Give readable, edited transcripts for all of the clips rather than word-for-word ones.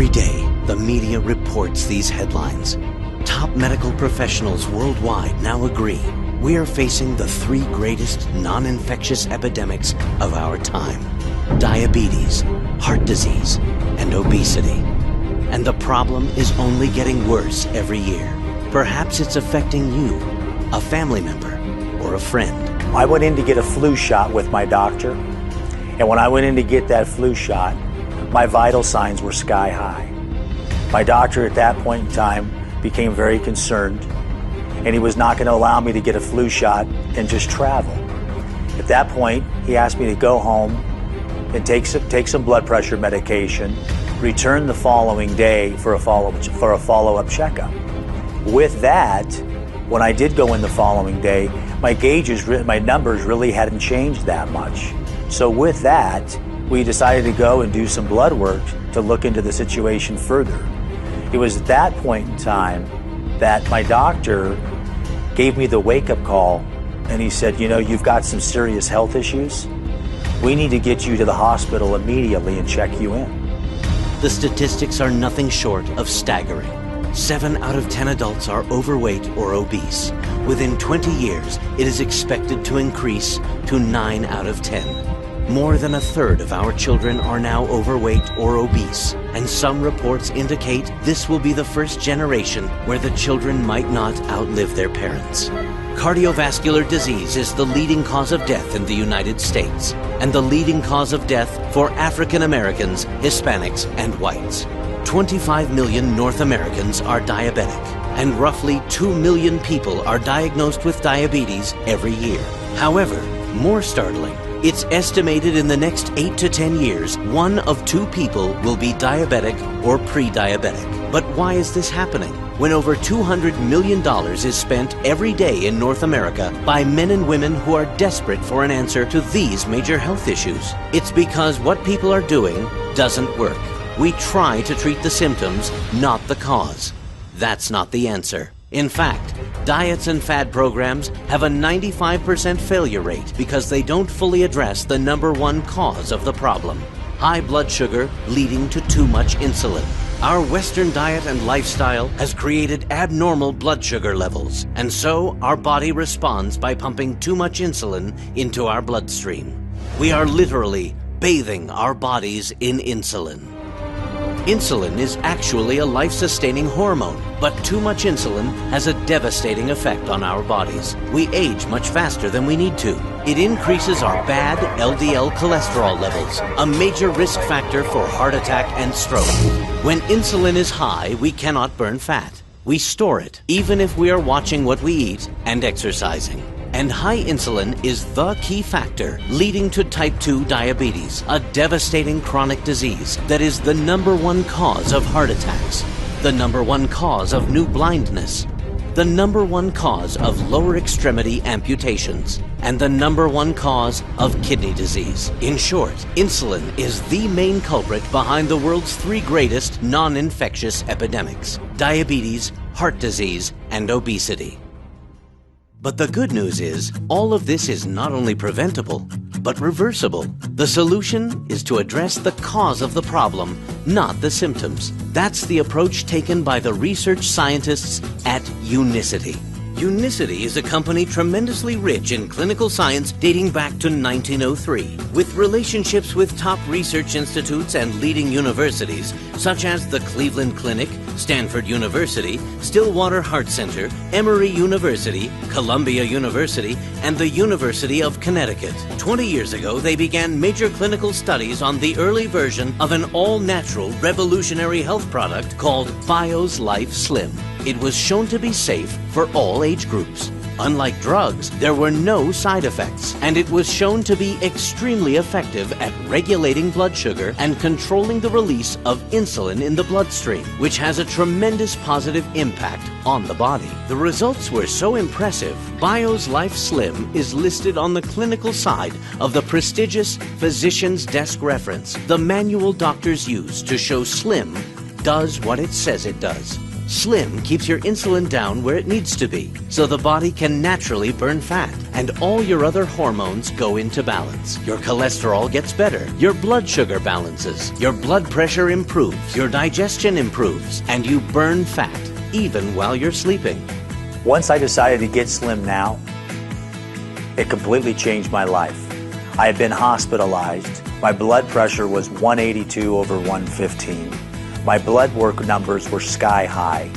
Every day, the media reports these headlines. Top medical professionals worldwide now agree we are facing the three greatest non-infectious epidemics of our time: diabetes, heart disease, and obesity. And the problem is only getting worse every year. Perhaps it's affecting you, a family member, or a friend. I went in to get a flu shot with my doctor, and when I went in to get that flu shot, my vital signs were sky high. My doctor at that point in time became very concerned, and he was not going to allow me to get a flu shot and just travel. At that point, he asked me to go home and take some blood pressure medication, return the following day for a follow-up checkup. With that, when I did go in the following day, my numbers really hadn't changed that much. So with that, we decided to go and do some blood work to look into the situation further. It was at that point in time that my doctor gave me the wake-up call, and he said, you know, you've got some serious health issues. We need to get you to the hospital immediately and check you in. The statistics are nothing short of staggering. 7 out of 10 adults are overweight or obese. Within 20 years, it is expected to increase to 9 out of 10. More than a third of our children are now overweight or obese, and some reports indicate this will be the first generation where the children might not outlive their parents. Cardiovascular disease is the leading cause of death in the United States, and the leading cause of death for African Americans, Hispanics, and whites. 25 million North Americans are diabetic, and roughly 2 million people are diagnosed with diabetes every year. However, more startling, it's estimated in the next 8 to 10 years, 1 of 2 people will be diabetic or pre-diabetic. But why is this happening when over $200 million is spent every day in North America by men and women who are desperate for an answer to these major health issues? It's because what people are doing doesn't work. We try to treat the symptoms, not the cause. That's not the answer. In fact, diets and fad programs have a 95% failure rate because they don't fully address the #1 cause of the problem: high blood sugar leading to too much insulin. Our Western diet and lifestyle has created abnormal blood sugar levels, and so our body responds by pumping too much insulin into our bloodstream. We are literally bathing our bodies in insulin. Insulin is actually a life-sustaining hormone, but too much insulin has a devastating effect on our bodies. We age much faster than we need to. It increases our bad LDL cholesterol levels, a major risk factor for heart attack and stroke. When insulin is high, we cannot burn fat. We store it, even if we are watching what we eat and exercising. And high insulin is the key factor leading to type 2 diabetes, a devastating chronic disease that is the #1 cause of heart attacks, the #1 cause of new blindness, the #1 cause of lower extremity amputations, and the #1 cause of kidney disease. In short, insulin is the main culprit behind the world's 3 greatest non-infectious epidemics: diabetes, heart disease, and obesity. But the good news is, all of this is not only preventable, but reversible. The solution is to address the cause of the problem, not the symptoms. That's the approach taken by the research scientists at Unicity. Unicity is a company tremendously rich in clinical science dating back to 1903, with relationships with top research institutes and leading universities such as the Cleveland Clinic, Stanford University, Stillwater Heart Center, Emory University, Columbia University, and the University of Connecticut. 20 years ago, they began major clinical studies on the early version of an all-natural revolutionary health product called Bio's Life Slim. It was shown to be safe for all age groups. Unlike drugs, there were no side effects, and it was shown to be extremely effective at regulating blood sugar and controlling the release of insulin in the bloodstream, which has a tremendous positive impact on the body. The results were so impressive, Bio's Life Slim is listed on the clinical side of the prestigious Physician's Desk Reference, the manual doctors use to show Slim does what it says it does. Slim keeps your insulin down where it needs to be, so the body can naturally burn fat, and all your other hormones go into balance. Your cholesterol gets better, your blood sugar balances, your blood pressure improves, your digestion improves, and you burn fat, even while you're sleeping. Once I decided to get Slim Now, it completely changed my life. I had been hospitalized. My blood pressure was 182 over 115. My blood work numbers were sky high.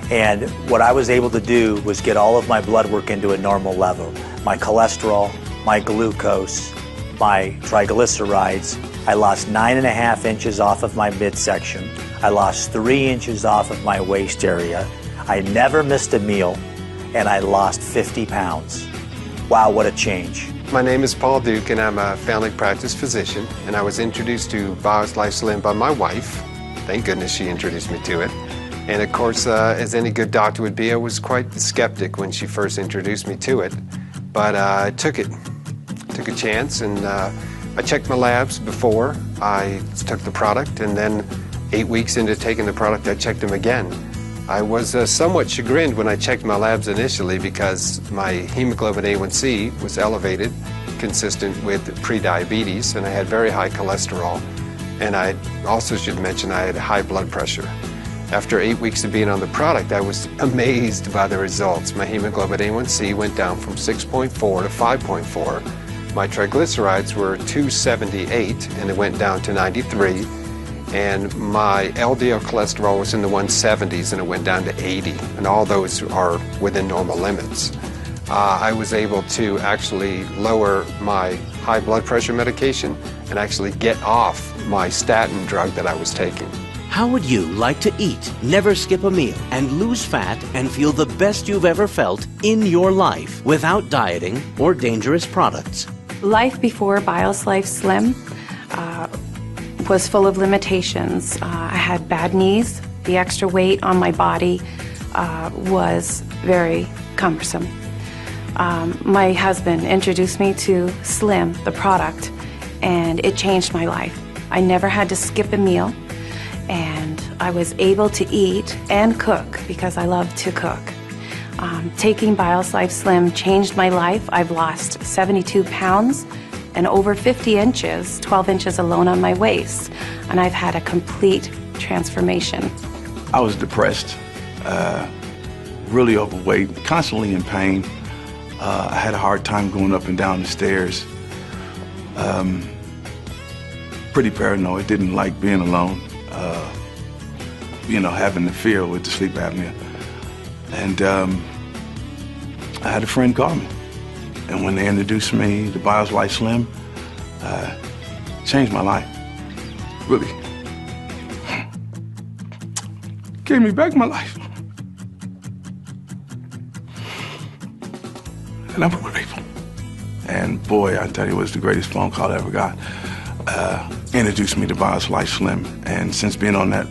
And what I was able to do was get all of my blood work into a normal level. My cholesterol, my glucose, my triglycerides. I lost 9.5 inches off of my midsection. I lost 3 inches off of my waist area. I never missed a meal, and I lost 50 pounds. Wow, what a change. My name is Paul Duke, and I'm a family practice physician, and I was introduced to BioSlice Slim by my wife. Thank goodness she introduced me to it. And of course, as any good doctor would be, I was quite skeptic when she first introduced me to it. But I took a chance, and I checked my labs before I took the product, and then 8 weeks into taking the product, I checked them again. I was somewhat chagrined when I checked my labs initially because my hemoglobin A1C was elevated, consistent with prediabetes, and I had very high cholesterol. And I also should mention I had high blood pressure. After 8 weeks of being on the product, I was amazed by the results. My hemoglobin A1C went down from 6.4 to 5.4. My triglycerides were 278, and it went down to 93. And my LDL cholesterol was in the 170s, and it went down to 80, and all those are within normal limits. I was able to actually lower my high blood pressure medication and actually get off my statin drug that I was taking. How would you like to eat, never skip a meal, and lose fat and feel the best you've ever felt in your life without dieting or dangerous products? Life before BioSlice Slim was full of limitations. I had bad knees. The extra weight on my body was very cumbersome. My husband introduced me to Slim, the product, and it changed my life. I never had to skip a meal, and I was able to eat and cook because I love to cook. Taking BioSlice Slim changed my life. I've lost 72 pounds and over 50 inches, 12 inches alone on my waist, and I've had a complete transformation. I was depressed, really overweight, constantly in pain. I had a hard time going up and down the stairs. Pretty paranoid, didn't like being alone, having the fear with the sleep apnea. And I had a friend call me. And when they introduced me to BioSlice Slim, changed my life, really. Gave me back my life. And I'm grateful. And boy, I tell you, it was the greatest phone call I ever got. Introduced me to BioSlice Slim, and since being on that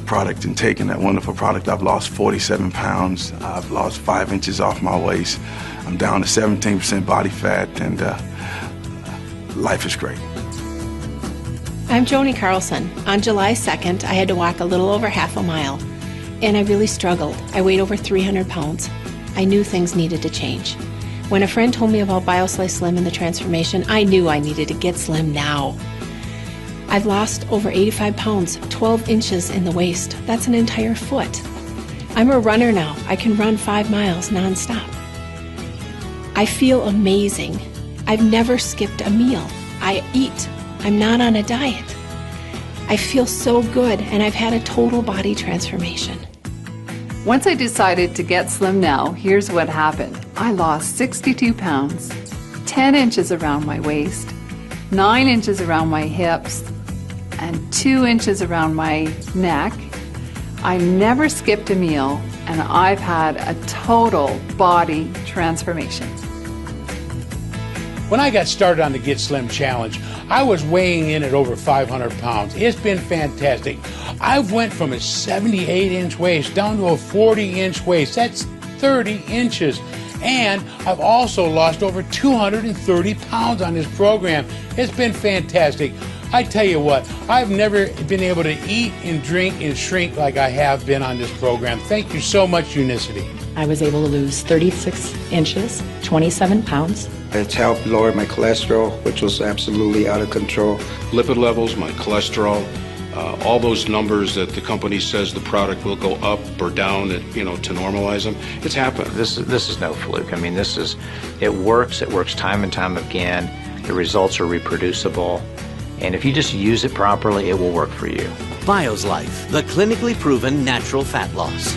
product and taking that wonderful product, I've lost 47 pounds. I've lost 5 inches off my waist. I'm down to 17% body fat, and life is great. I'm Joni Carlson. On July 2nd, I had to walk a little over half a mile, and I really struggled. I weighed over 300 pounds. I knew things needed to change. When a friend told me about BioSlice Slim and the transformation, I knew I needed to get Slim now. I've lost over 85 pounds, 12 inches in the waist. That's an entire foot. I'm a runner now. I can run 5 miles nonstop. I feel amazing. I've never skipped a meal. I eat. I'm not on a diet. I feel so good, and I've had a total body transformation. Once I decided to get Slim Now, here's what happened. I lost 62 pounds, 10 inches around my waist, 9 inches around my hips, and 2 inches around my neck. I never skipped a meal, and I've had a total body transformation. When I got started on the Get Slim Challenge, I was weighing in at over 500 pounds. It's been fantastic. I went from a 78-inch waist down to a 40-inch waist. That's 30 inches. And I've also lost over 230 pounds on this program. It's been fantastic. I tell you what, I've never been able to eat and drink and shrink like I have been on this program. Thank you so much, Unicity. I was able to lose 36 inches, 27 pounds. It's helped lower my cholesterol, which was absolutely out of control. Lipid levels, my cholesterol, all those numbers that the company says the product will go up or down, to normalize them, it's happened. This is no fluke. I mean, it works time and time again. The results are reproducible. And if you just use it properly, it will work for you. Bioslife, the clinically proven natural fat loss.